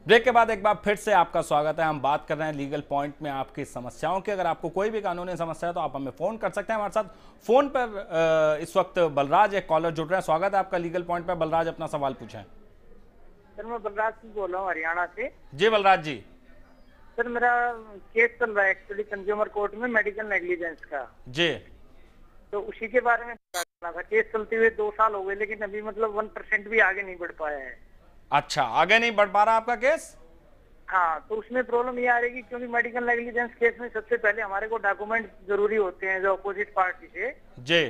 Break के बाद एक बार फिर से आपका स्वागत है। हम बात कर रहे हैं लीगल पॉइंट में आपकी समस्याओं की। अगर आपको कोई भी कानूनी समस्या है तो आप हमें फोन कर सकते हैं। हमारे साथ फोन पर इस वक्त बलराज एक कॉलर जुड़ रहे हैं। स्वागत है आपका लीगल पॉइंट पर। बलराज, अपना सवाल पूछें। सर मैं बलराज सिंह बोल रहा हूँ हरियाणा से। जी बलराज जी। सर मेरा केस चल रहा है एक्चुअली कंज्यूमर कोर्ट में मेडिकल नेग्लिजेंस का। जी। तो उसी के बारे में करना था। केस चलते हुए 2 साल हो गए लेकिन अभी मतलब 1% भी आगे नहीं बढ़ पाया है। अच्छा, आगे नहीं बढ़ पा रहा आपका केस? हाँ, तो उसमें प्रॉब्लम ये आ रही है क्योंकि मेडिकल नेग्लिजेंस केस में सबसे पहले हमारे को डॉक्यूमेंट जरूरी होते हैं जो अपोजिट पार्टी से। जी।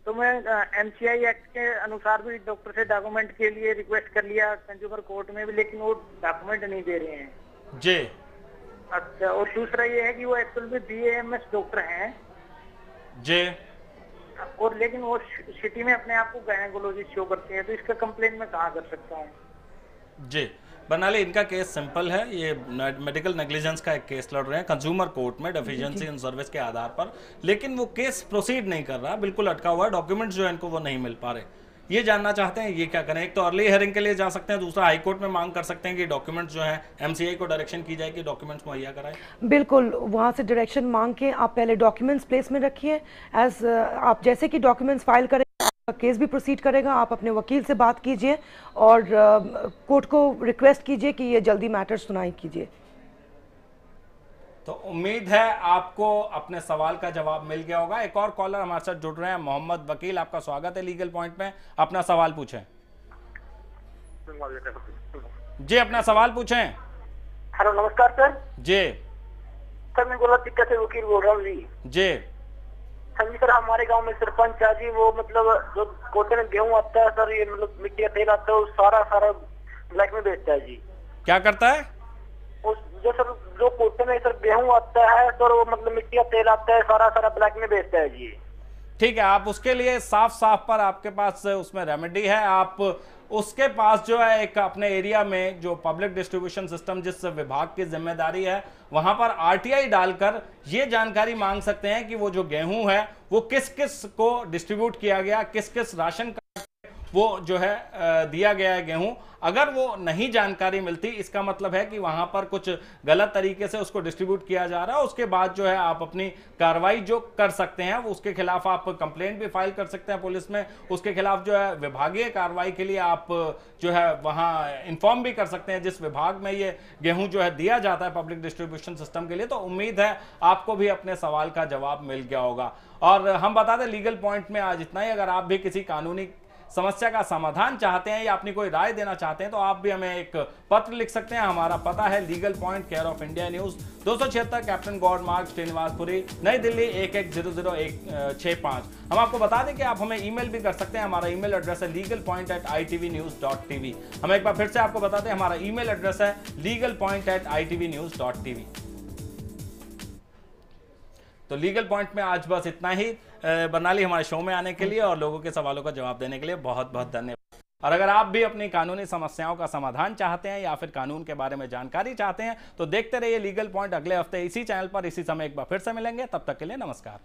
तो मैं MCI एक्ट के अनुसार भी डॉक्टर से डॉक्यूमेंट के लिए रिक्वेस्ट कर लिया कंज्यूमर कोर्ट में भी, लेकिन वो डॉक्यूमेंट नहीं दे रहे हैं। जी। अच्छा, और दूसरा ये है कि वो एक्चुअल में BAMS डॉक्टर हैं। जी। और लेकिन वो सिटी में अपने आप को गायनेकोलॉजिस्ट शो करते हैं, तो इसका कंप्लेन मैं कहाँ कर सकता हूँ? जी बनाली, इनका केस सिंपल है। ये मेडिकल नेग्लिजेंस का एक केस लड़ रहे हैं कंज्यूमर कोर्ट में डेफिशिएंसी इन सर्विस के आधार पर, लेकिन वो केस प्रोसीड नहीं कर रहा, बिल्कुल अटका हुआ है। डॉक्यूमेंट्स जो है इनको वो नहीं मिल पा रहे। ये जानना चाहते हैं ये क्या करें। एक तो अर्ली हियरिंग के लिए जा सकते हैं, दूसरा हाई कोर्ट में मांग कर सकते हैं कि डॉक्यूमेंट्स जो है MCI को डायरेक्शन की जाए कि डॉक्यूमेंट्स मुहैया कराएं। बिल्कुल, वहाँ से डायरेक्शन मांग के आप पहले डॉक्यूमेंट्स प्लेस में रखिए। एज आप जैसे कि डॉक्यूमेंट्स फाइल करें, केस भी प्रोसीड करेगा। आप अपने वकील से बात कीजिए और कोर्ट को रिक्वेस्ट कीजिए कि ये जल्दी मैटर सुनाई कीजिए। तो उम्मीद है आपको अपने सवाल का जवाब मिल गया होगा। एक और कॉलर हमारे साथ जुड़ रहे हैं, मोहम्मद वकील, आपका स्वागत है लीगल पॉइंट में। अपना सवाल पूछें। जी, अपना सवाल पूछें। हेलो, नमस्कार सर। जी। सर मैं गोला टिक्का से वकील बोल रहा हूँ जी। जी। हाँ जी सर, हमारे गांव में सरपंच है जी, वो मतलब जो कोटे में गेहूं आता है सर, ये मतलब मिट्टी का तेल आता है, वो सारा ब्लैक में बेचता है जी। क्या करता है? उस जो सर जो कोटे में सर गेहूं आता है सर, वो मतलब मिट्टी का तेल आता है, सारा ब्लैक में बेचता है जी। ठीक है, आप उसके लिए साफ साफ पर आपके पास उसमें रेमेडी है। आप उसके पास जो है एक अपने एरिया में जो पब्लिक डिस्ट्रीब्यूशन सिस्टम जिस विभाग की जिम्मेदारी है, वहां पर RTI डालकर ये जानकारी मांग सकते हैं कि वो जो गेहूं है वो किस किस को डिस्ट्रीब्यूट किया गया, किस किस राशन वो जो है दिया गया है गेहूं। अगर वो नहीं जानकारी मिलती, इसका मतलब है कि वहां पर कुछ गलत तरीके से उसको डिस्ट्रीब्यूट किया जा रहा है। उसके बाद जो है आप अपनी कार्रवाई जो कर सकते हैं, वो उसके खिलाफ आप कंप्लेंट भी फाइल कर सकते हैं पुलिस में। उसके खिलाफ जो है विभागीय कार्रवाई के लिए आप जो है वहां इन्फॉर्म भी कर सकते हैं जिस विभाग में ये गेहूं जो है दिया जाता है पब्लिक डिस्ट्रीब्यूशन सिस्टम के लिए। तो उम्मीद है आपको भी अपने सवाल का जवाब मिल गया होगा। और हम बता दें लीगल पॉइंट में आज इतना ही। अगर आप भी किसी कानूनी समस्या का समाधान चाहते हैं या अपनी कोई राय देना चाहते हैं तो आप भी हमें एक पत्र लिख सकते हैं। हमारा पता है legal point, care of India news, 276 captain God मार्ग, श्रीनिवासपुरी, नई दिल्ली 110065। हम आपको बता दें कि आप हमें ईमेल भी कर सकते हैं। हमारा ईमेल एड्रेस है legalpoint@itvnews.tv। हम एक बार फिर से आपको बता दें, हमारा ईमेल एड्रेस है legalpoint@itvnews.tv। तो लीगल पॉइंट में आज बस इतना ही। बनाली, हमारे शो में आने के लिए और लोगों के सवालों का जवाब देने के लिए बहुत बहुत धन्यवाद। और अगर आप भी अपनी कानूनी समस्याओं का समाधान चाहते हैं या फिर कानून के बारे में जानकारी चाहते हैं तो देखते रहिए लीगल पॉइंट। अगले हफ्ते इसी चैनल पर इसी समय एक बार फिर से मिलेंगे। तब तक के लिए नमस्कार।